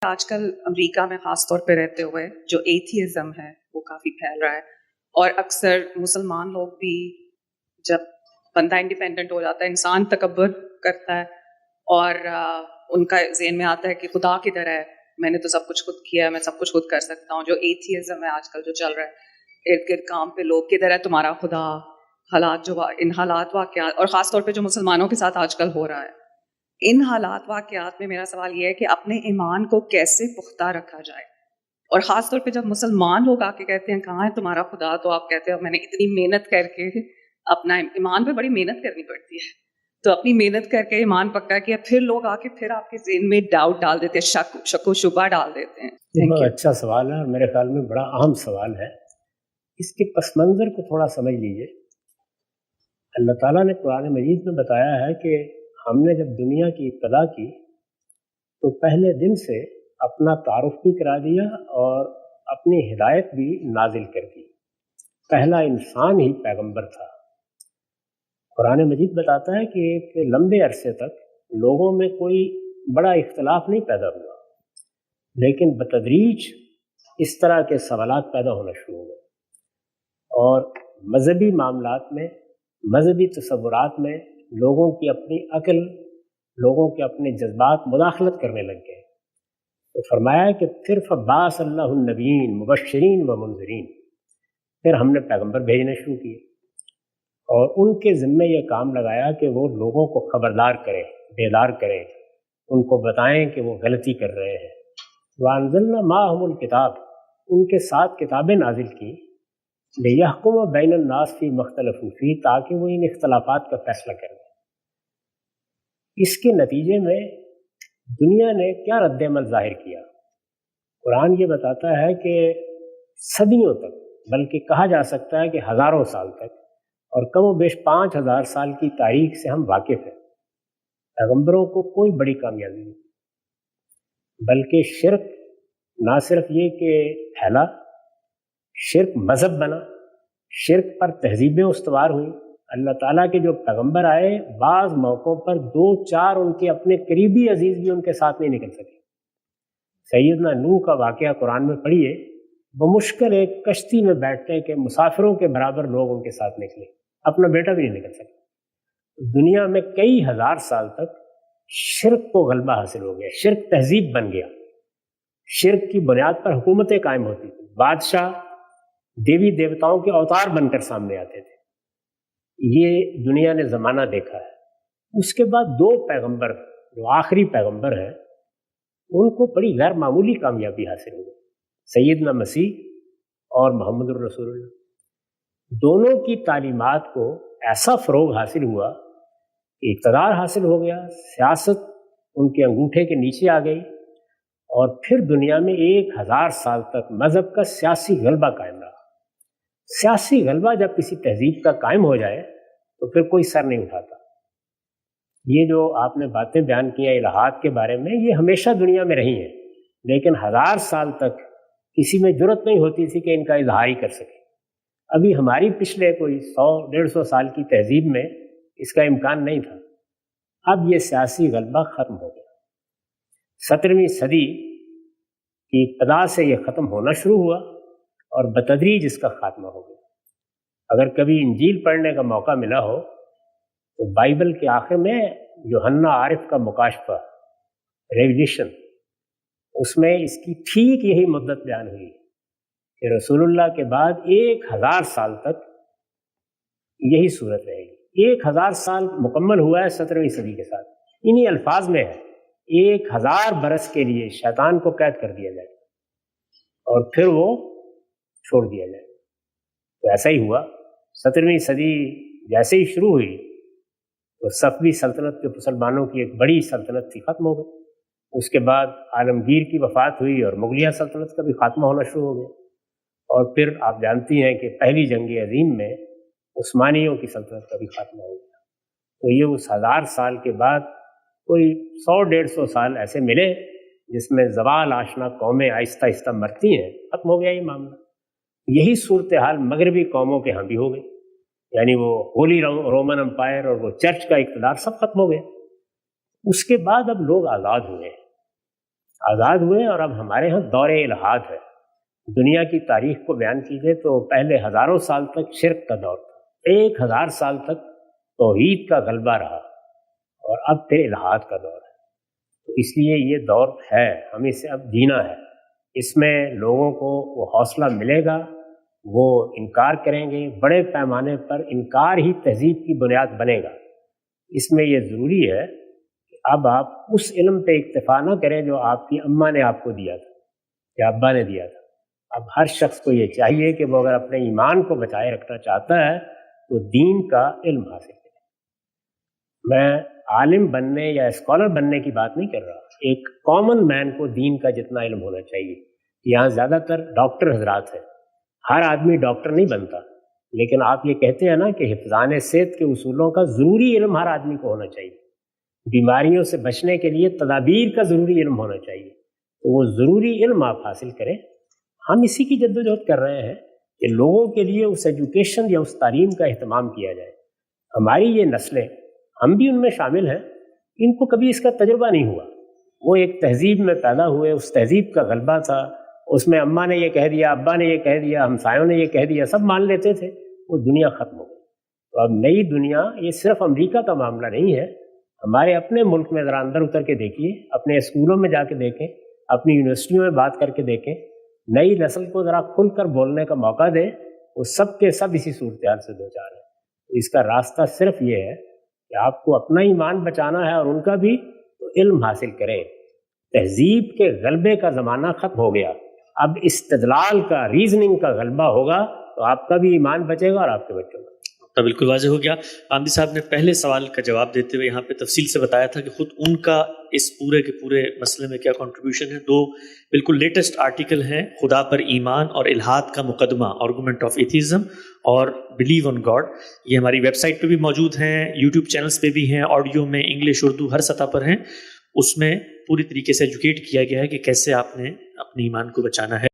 آج کل امریکہ میں خاص طور پہ رہتے ہوئے جو ایتھیزم ہے وہ کافی پھیل رہا ہے، اور اکثر مسلمان لوگ بھی جب بندہ انڈیپینڈنٹ ہو جاتا ہے، انسان تکبر کرتا ہے اور ان کا ذہن میں آتا ہے کہ خدا کدھر ہے، میں نے تو سب کچھ خود کیا ہے، میں سب کچھ خود کر سکتا ہوں. جو ایتھیزم ہے آج کل جو چل رہا ہے ارد گرد کام پہ، لوگ کدھر ہے تمہارا خدا، حالات جو ان حالات واقعات، اور خاص طور پہ جو مسلمانوں کے ساتھ آج کل ہو رہا ہے، ان حالات واقعات میں میرا سوال یہ ہے کہ اپنے ایمان کو کیسے پختہ رکھا جائے. اور خاص طور پہ جب مسلمان لوگ آ کے کہتے ہیں کہاں ہے تمہارا خدا، تو آپ کہتے ہیں میں نے اتنی محنت کر کے اپنا ایمان پہ بڑی محنت کرنی پڑتی ہے، تو اپنی محنت کر کے ایمان پکا کیا، پھر لوگ آ کے پھر آپ کے ذہن میں ڈاؤٹ ڈال دیتے ہیں، شک و شبہ ڈال دیتے ہیں. بہت اچھا سوال ہے اور میرے خیال میں بڑا اہم سوال ہے. اس کے پس منظر کو تھوڑا سمجھ لیجئے. اللہ تعالیٰ نے قرآن مجید میں بتایا ہے کہ ہم نے جب دنیا کی ابتدا کی تو پہلے دن سے اپنا تعارف بھی کرا دیا اور اپنی ہدایت بھی نازل کر دی. پہلا انسان ہی پیغمبر تھا. قرآن مجید بتاتا ہے کہ ایک لمبے عرصے تک لوگوں میں کوئی بڑا اختلاف نہیں پیدا ہوا، لیکن بتدریج اس طرح کے سوالات پیدا ہونا شروع ہو گئے اور مذہبی معاملات میں، مذہبی تصورات میں لوگوں کی اپنی عقل، لوگوں کے اپنے جذبات مداخلت کرنے لگ گئے. تو فرمایا کہ پھر فبعث اللہ النبیین مبشرین و منذرین، پھر ہم نے پیغمبر بھیجنے شروع کیے اور ان کے ذمے یہ کام لگایا کہ وہ لوگوں کو خبردار کریں، بیدار کریں، ان کو بتائیں کہ وہ غلطی کر رہے ہیں. وانزلنا معہم الکتاب، ان کے ساتھ کتابیں نازل کی، لیحکم بین الناس فی مختلف فی، تاکہ وہ ان اختلافات کا فیصلہ کریں. اس کے نتیجے میں دنیا نے کیا رد عمل ظاہر کیا؟ قرآن یہ بتاتا ہے کہ صدیوں تک، بلکہ کہا جا سکتا ہے کہ ہزاروں سال تک، اور کم و بیش 5000 سال کی تاریخ سے ہم واقف ہیں، پیغمبروں کو کوئی بڑی کامیابی نہیں، بلکہ شرک نہ صرف یہ کہ پھیلا، شرک مذہب بنا، شرک پر تہذیبیں استوار ہوئیں. اللہ تعالیٰ کے جو پیغمبر آئے، بعض موقعوں پر 2-4 ان کے اپنے قریبی عزیز بھی ان کے ساتھ نہیں نکل سکے. سیدنا نوح کا واقعہ قرآن میں پڑھیے، بمشکل ایک کشتی میں بیٹھتے کہ مسافروں کے برابر لوگ ان کے ساتھ نکلے، اپنا بیٹا بھی نہیں نکل سکے. دنیا میں کئی ہزار سال تک شرک کو غلبہ حاصل ہو گیا، شرک تہذیب بن گیا، شرک کی بنیاد پر حکومتیں قائم ہوتی تھیں، بادشاہ دیوی دیوتاؤں کے اوتار بن کر سامنے آتے تھے. یہ دنیا نے زمانہ دیکھا ہے. اس کے بعد 2 پیغمبر جو آخری پیغمبر ہیں، ان کو بڑی غیر معمولی کامیابی حاصل ہوئی، سیدنا مسیح اور محمد الرسول اللہ. دونوں کی تعلیمات کو ایسا فروغ حاصل ہوا کہ اقتدار حاصل ہو گیا، سیاست ان کے انگوٹھے کے نیچے آ گئی، اور پھر دنیا میں 1000 سال تک مذہب کا سیاسی غلبہ قائم رہا. سیاسی غلبہ جب کسی تہذیب کا قائم ہو جائے تو پھر کوئی سر نہیں اٹھاتا. یہ جو آپ نے باتیں بیان کی ہیں الہات کے بارے میں، یہ ہمیشہ دنیا میں رہی ہیں، لیکن 1000 سال تک کسی میں جرت نہیں ہوتی تھی کہ ان کا اظہار ہی کر سکے. ابھی ہماری پچھلے کوئی 100-150 سال کی تہذیب میں اس کا امکان نہیں تھا. اب یہ سیاسی غلبہ ختم ہو گیا. 17ویں صدی کی ابتدا سے یہ ختم ہونا شروع ہوا اور بتدریج اس کا خاتمہ ہو گیا. اگر کبھی انجیل پڑھنے کا موقع ملا ہو تو بائبل کے آخر میں یوحنا عارف کا مکاشفہ، ریویلیشن، اس میں اس کی ٹھیک یہی مدت بیان ہوئی کہ رسول اللہ کے بعد 1000 سال تک یہی صورت رہے گی. 1000 سال مکمل ہوا ہے 17ویں صدی کے ساتھ. انہی الفاظ میں ہے 1000 برس کے لیے شیطان کو قید کر دیا جائے اور پھر وہ چھوڑ دیا جائے. تو ایسا ہی ہوا. 17ویں صدی جیسے ہی شروع ہوئی تو صفوی سلطنت کے مسلمانوں کی ایک بڑی سلطنت تھی، ختم ہو گئی. اس کے بعد عالمگیر کی وفات ہوئی اور مغلیہ سلطنت کا بھی خاتمہ ہونا شروع ہو گیا. اور پھر آپ جانتی ہیں کہ پہلی جنگ عظیم میں عثمانیوں کی سلطنت کا بھی خاتمہ ہو گیا. تو یہ اس 1000 سال کے بعد کوئی 100-150 سال ایسے ملے جس میں زوال آشنا قومیں آہستہ آہستہ مرتی ہیں، ختم ہو گیا یہ معاملہ. یہی صورتحال مغربی قوموں کے ہاں بھی ہو گئی، یعنی وہ ہولی رومن امپائر اور وہ چرچ کا اقتدار سب ختم ہو گیا. اس کے بعد اب لوگ آزاد ہوئے ہیں. آزاد ہوئے اور اب ہمارے ہاں دور الحاد ہے. دنیا کی تاریخ کو بیان کیجیے تو پہلے ہزاروں سال تک شرک کا دور تھا، 1000 سال تک توحید کا غلبہ رہا، اور اب پھر الحاد کا دور ہے. تو اس لیے یہ دور ہے، ہمیں اسے اب جینا ہے. اس میں لوگوں کو وہ حوصلہ ملے گا، وہ انکار کریں گے. بڑے پیمانے پر انکار ہی تہذیب کی بنیاد بنے گا. اس میں یہ ضروری ہے کہ اب آپ اس علم پہ اکتفا نہ کریں جو آپ کی اماں نے آپ کو دیا تھا یا ابا نے دیا تھا. اب ہر شخص کو یہ چاہیے کہ وہ اگر اپنے ایمان کو بچائے رکھنا چاہتا ہے تو دین کا علم حاصل کرے. میں عالم بننے یا اسکالر بننے کی بات نہیں کر رہا، ایک کامن مین کو دین کا جتنا علم ہونا چاہیے. یہاں زیادہ تر ڈاکٹر حضرات ہیں، ہر آدمی ڈاکٹر نہیں بنتا، لیکن آپ یہ کہتے ہیں نا کہ حفظان صحت کے اصولوں کا ضروری علم ہر آدمی کو ہونا چاہیے، بیماریوں سے بچنے کے لیے تدابیر کا ضروری علم ہونا چاہیے. تو وہ ضروری علم آپ حاصل کریں. ہم اسی کی جدوجہد کر رہے ہیں کہ لوگوں کے لیے اس ایجوکیشن یا اس تعلیم کا اہتمام کیا جائے. ہماری یہ نسلیں، ہم بھی ان میں شامل ہیں، ان کو کبھی اس کا تجربہ نہیں ہوا. وہ ایک تہذیب میں پیدا ہوئے، اس تہذیب کا غلبہ تھا، اس میں اماں نے یہ کہہ دیا، ابا نے یہ کہہ دیا، ہمسایوں نے یہ کہہ دیا، سب مان لیتے تھے. وہ دنیا ختم ہو گئی. تو اب نئی دنیا، یہ صرف امریکہ کا معاملہ نہیں ہے. ہمارے اپنے ملک میں ذرا اندر اتر کے دیکھیے، اپنے اسکولوں میں جا کے دیکھیں، اپنی یونیورسٹیوں میں بات کر کے دیکھیں، نئی نسل کو ذرا کھل کر بولنے کا موقع دیں. وہ سب کے سب اسی صورتحال سے دوچار ہیں. تو اس کا راستہ صرف یہ ہے کہ آپ کو اپنا ایمان بچانا ہے اور ان کا بھی، تو علم حاصل کریں. تہذیب کے غلبے کا زمانہ ختم ہو گیا. اب استدلال کا، ریزننگ کا غلبہ ہوگا تو آپ کا بھی ایمان بچے گا اور آپ کے بچوں کا. تو بالکل واضح ہو گیا. آمدی صاحب نے پہلے سوال کا جواب دیتے ہوئے یہاں پہ تفصیل سے بتایا تھا کہ خود ان کا اس پورے کے پورے مسئلے میں کیا کنٹریبیوشن ہے. 2 بالکل لیٹسٹ آرٹیکل ہیں، خدا پر ایمان اور الحاد کا مقدمہ، آرگومنٹ آف ایتھیزم اور بلیو آن گاڈ. یہ ہماری ویب سائٹ پہ بھی موجود ہیں، یوٹیوب چینلز پہ بھی ہیں، آڈیو میں، انگلش، اردو، ہر سطح پر ہیں. اس میں پوری طریقے سے ایجوکیٹ کیا گیا ہے کہ کیسے آپ نے اپنے ایمان کو بچانا ہے.